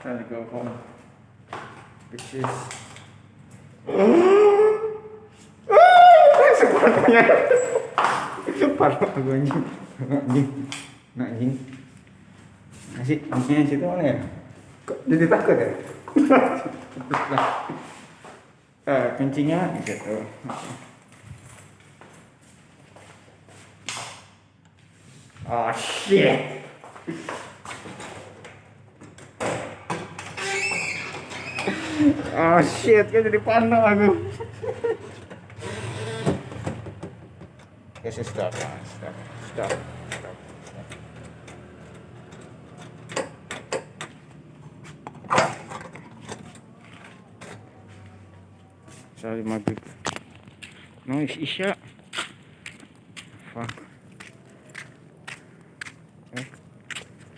Trying to go home. Bitches. Sepertinya. Parah aku anjing. Anjing. Nasi, anjingnya situ mana ya? Kok jadi takut ya? Kencingnya gitu. Oh shit. Oh shit, kan jadi panas aku. Yes, stop. Sorry, maghrib. No, Isya.